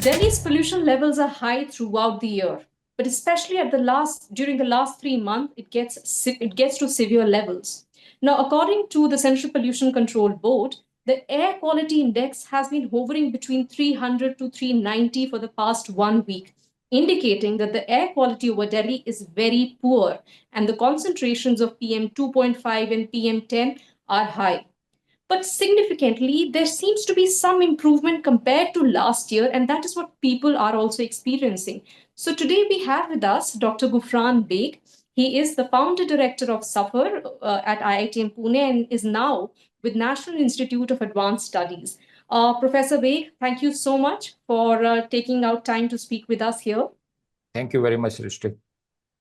Delhi's pollution levels are high throughout the year, but especially during the last 3 months, it gets to severe levels. Now, according to the Central Pollution Control Board, the air quality index has been hovering between 300 to 390 for the past 1 week, indicating that the air quality over Delhi is very poor and the concentrations of PM 2.5 and PM 10 are high. But significantly, there seems to be some improvement compared to last year, and that is what people are also experiencing. So today we have with us Dr. Gufran Beg. He is the founder director of SUFFER at IIT Pune and is now with National Institute of Advanced Studies. Professor Beg, thank you so much for taking out time to speak with us here. Thank you very much, Rishti.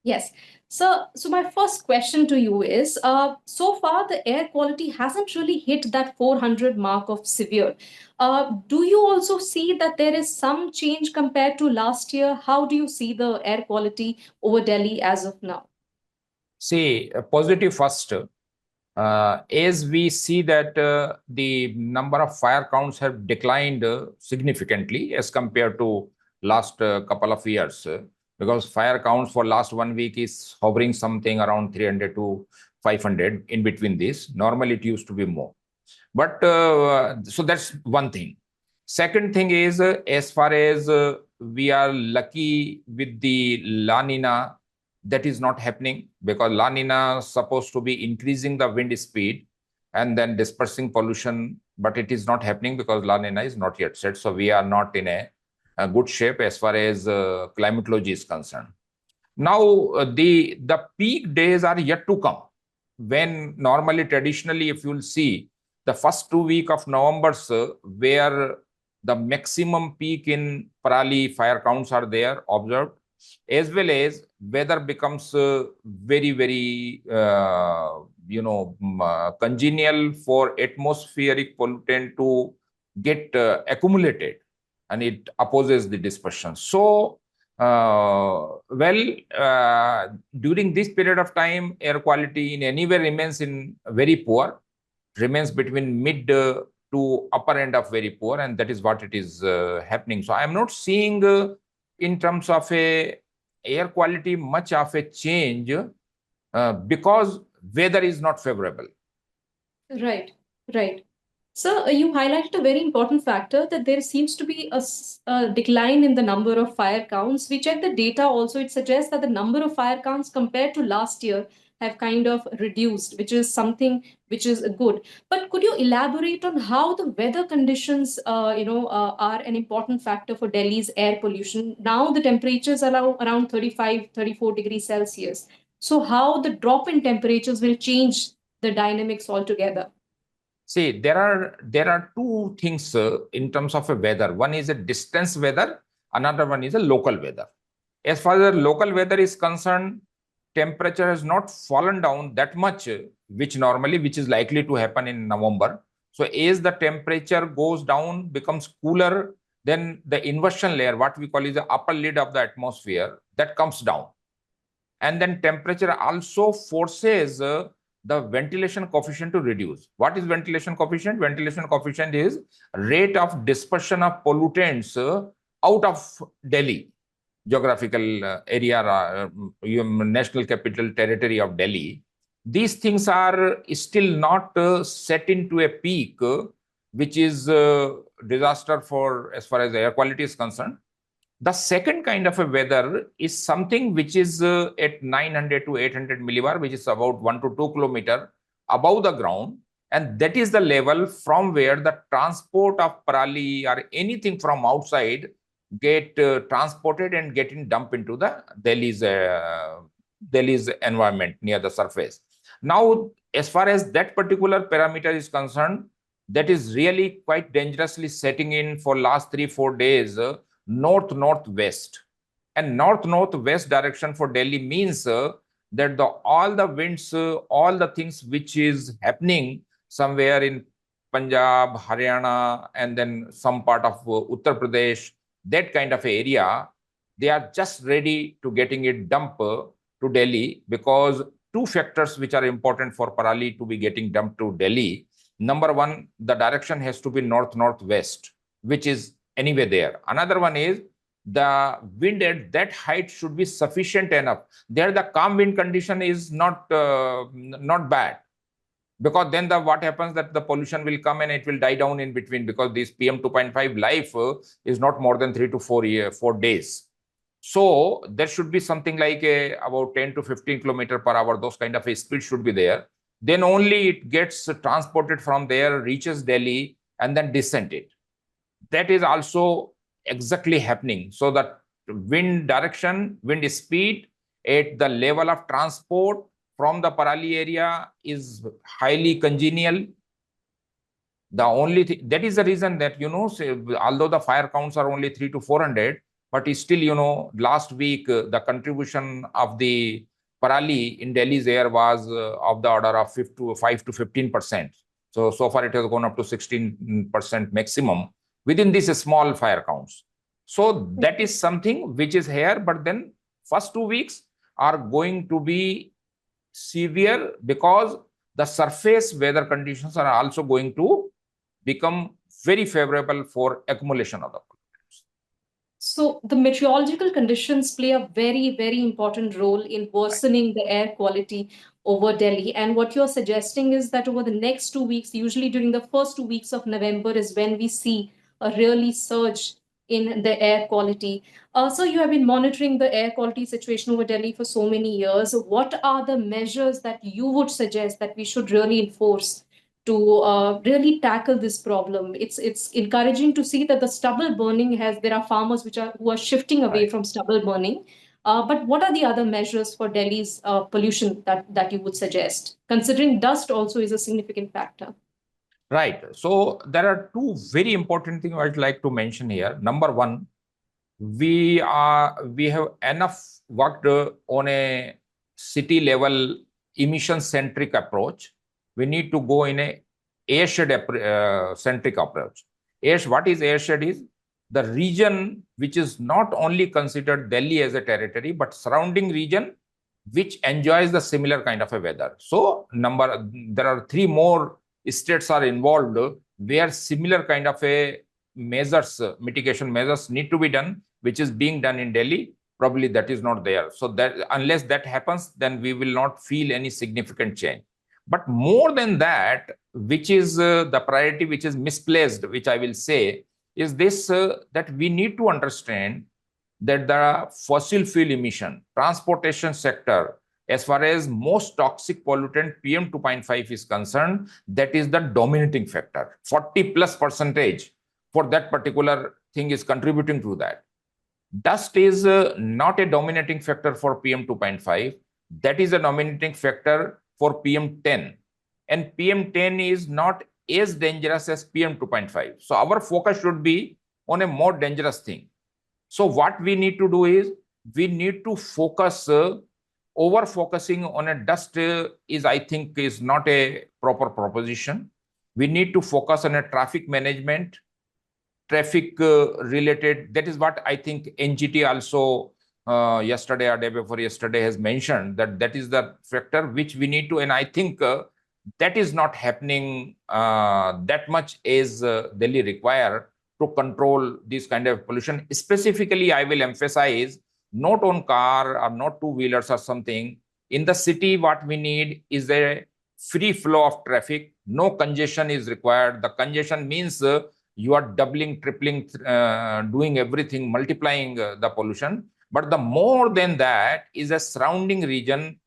Yes. So my first question to you is, so far the air quality hasn't really hit that 400 mark of severe. Do you also see that there is some change compared to last year? How do you see the air quality over Delhi as of now? See, positive first. As we see that the number of fire counts have declined significantly as compared to last couple of years, because fire counts for last 1 week is hovering something around 300 to 500 in between this. Normally it used to be more. But so that's one thing. Second thing is, as far as we are lucky with the La Nina, that is not happening, because La Nina is supposed to be increasing the wind speed and then dispersing pollution, but it is not happening because La Nina is not yet set. So we are not in a good shape as far as climatology is concerned. Now, the peak days are yet to come, when normally, traditionally, if you'll see, the first 2 weeks of November, where the maximum peak in Parali fire counts are there observed, as well as weather becomes very, very, congenial for atmospheric pollutant to get accumulated, and it opposes the dispersion. So, during this period of time, air quality in anywhere remains in very poor, remains between mid to upper end of very poor, and that is what it is happening. So I am not seeing in terms of a air quality much of a change because weather is not favorable. Right, right. So you highlighted a very important factor that there seems to be a decline in the number of fire counts. We checked the data also. It suggests that the number of fire counts compared to last year have kind of reduced, which is something which is good. But could you elaborate on how the weather conditions, are an important factor for Delhi's air pollution? Now the temperatures are around 35, 34 degrees Celsius. So how the drop in temperatures will change the dynamics altogether? See, there are two things in terms of a weather. One is a distance weather, another one is a local weather. As far as the local weather is concerned, temperature has not fallen down that much, which is likely to happen in November. So as the temperature goes down, becomes cooler, then the inversion layer, what we call is the upper lid of the atmosphere, that comes down. And then temperature also forces the ventilation coefficient to reduce. What is ventilation coefficient? Ventilation coefficient is rate of dispersion of pollutants out of Delhi, geographical area, national capital territory of Delhi. These things are still not set into a peak, which is disaster for as far as air quality is concerned. The second kind of a weather is something which is at 900 to 800 millibar, which is about 1 to 2 kilometers above the ground. And that is the level from where the transport of parali or anything from outside get transported and getting dumped into the Delhi's environment near the surface. Now, as far as that particular parameter is concerned, that is really quite dangerously setting in for last 3-4 days. North-northwest, and north-northwest direction for Delhi means that all the winds, all the things which is happening somewhere in Punjab, Haryana, and then some part of Uttar Pradesh, that kind of area, they are just ready to getting it dumped to Delhi, because two factors which are important for parali to be getting dumped to Delhi. Number one, the direction has to be north-northwest, which is anyway there. Another one is the wind at that height should be sufficient enough. There the calm wind condition is not bad, because then what happens that the pollution will come and it will die down in between, because this PM 2.5 life is not more than 3 to 4 days. So there should be something like about 10 to 15 kilometer per hour, those kind of a speed should be there. Then only it gets transported from there, reaches Delhi, and then descended. That is also exactly happening. So that wind direction, wind speed at the level of transport from the Parali area is highly congenial. The only thing, that is the reason that, although the fire counts are only 3 to 400, but still, last week, the contribution of the Parali in Delhi's air was of the order of 5 to 15%. So far it has gone up to 16% maximum within these small fire counts. So that is something which is here, but then first 2 weeks are going to be severe, because the surface weather conditions are also going to become very favorable for accumulation of the pollutants. So the meteorological conditions play a very, very important role in worsening the air quality over Delhi. And what you're suggesting is that over the next 2 weeks, usually during the first 2 weeks of November, is when we see a really surge in the air quality. So you have been monitoring the air quality situation over Delhi for so many years. What are the measures that you would suggest that we should really enforce to really tackle this problem? It's encouraging to see that the stubble burning there are farmers who are shifting away from stubble burning. But what are the other measures for Delhi's pollution that you would suggest, considering dust also is a significant factor? Right. So there are two very important things I'd like to mention here. Number one, we have enough worked on a city level emission centric approach. We need to go in a airshed centric approach. What is airshed is the region which is not only considered Delhi as a territory, but surrounding region which enjoys the similar kind of a weather. So there are 3 more states are involved where similar kind of a measures, mitigation measures need to be done, which is being done in Delhi. Probably that is not there. So that unless that happens, then we will not feel any significant change. But more than that, which is the priority which is misplaced, which I will say, is this that we need to understand that the fossil fuel emission, transportation sector, as far as most toxic pollutant PM 2.5 is concerned, that is the dominating factor. 40+% for that particular thing is contributing to that. Dust is not a dominating factor for PM 2.5. That is a dominating factor for PM 10. And PM 10 is not as dangerous as PM 2.5. So our focus should be on a more dangerous thing. So what we need to do is we need to focus, over focusing on a dust I think is not a proper proposition. We need to focus on a traffic management, traffic related. That is what I think NGT also yesterday or day before yesterday has mentioned, that is the factor which we need to, and I think that is not happening that much as Delhi require to control this kind of pollution. Specifically, I will emphasize not on car or not two-wheelers or something. In the city, what we need is a free flow of traffic. No congestion is required. The congestion means you are doubling, tripling, doing everything, multiplying the pollution. But the more than that is a surrounding region,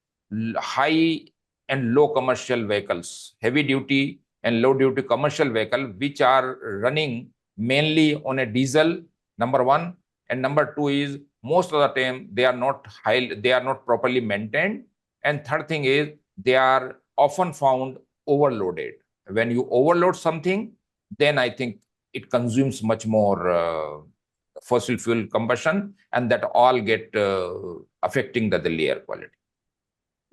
high and low commercial vehicles, heavy duty and low duty commercial vehicle, which are running mainly on a diesel, number one. And number two is most of the time they are not properly maintained. And third thing is they are often found overloaded. When you overload something, then I think it consumes much more fossil fuel combustion, and that all get affecting the Delhi air quality.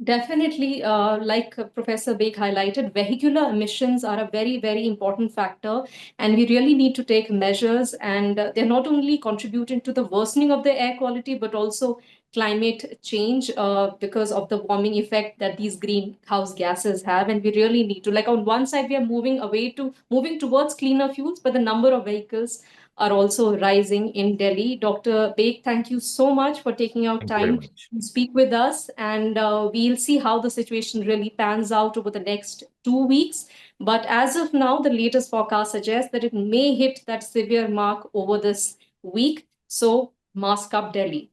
Definitely, like Professor Beg highlighted, vehicular emissions are a very, very important factor, and we really need to take measures. And they're not only contributing to the worsening of the air quality, but also climate change because of the warming effect that these greenhouse gases have. And we really need to, like on one side, we are moving towards cleaner fuels, but the number of vehicles are also rising in Delhi. Dr. Baig, thank you so much for taking out Thank you very time much. to speak with us. And we'll see how the situation really pans out over the next 2 weeks. But as of now, the latest forecast suggests that it may hit that severe mark over this week. So mask up, Delhi.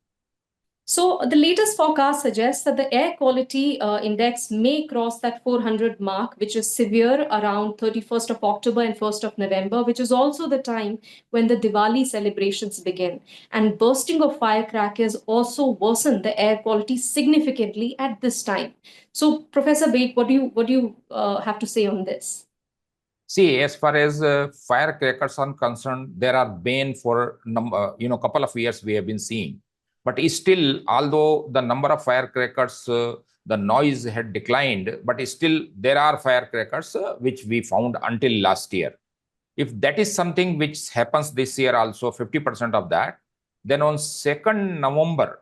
So the latest forecast suggests that the air quality index may cross that 400 mark, which is severe around 31st of October and 1st of November, which is also the time when the Diwali celebrations begin. And bursting of firecrackers also worsen the air quality significantly at this time. So, Professor Baig, what do you have to say on this? See, as far as firecrackers are concerned, there are been for couple of years we have been seeing, but still, although the number of firecrackers, the noise had declined, but still there are firecrackers which we found until last year. If that is something which happens this year, also 50% of that, then on 2nd November,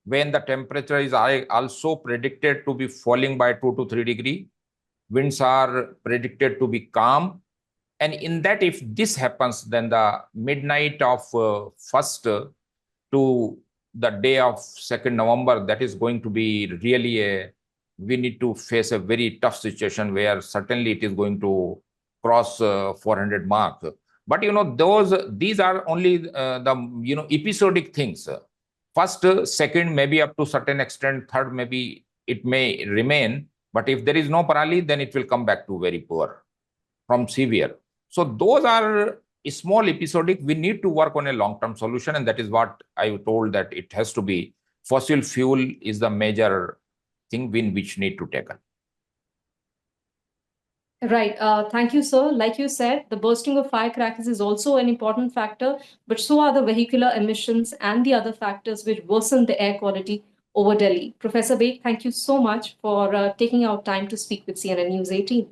when the temperature is also predicted to be falling by 2 to 3 degrees, winds are predicted to be calm. And in that, if this happens, then the midnight of 1st to the day of 2nd November, that is going to be really we need to face a very tough situation where certainly it is going to cross 400 mark. But, these are only the, episodic things. First, second, maybe up to certain extent, third, maybe it may remain. But if there is no parali, then it will come back to very poor from severe. So those are small episodic. We need to work on a long-term solution. And that is what I told, that it has to be fossil fuel is the major thing which need to tackle. Right. Thank you, sir. Like you said, the bursting of firecrackers is also an important factor, but so are the vehicular emissions and the other factors which worsen the air quality over Delhi. Professor Baig, thank you so much for taking out time to speak with CNN News 18.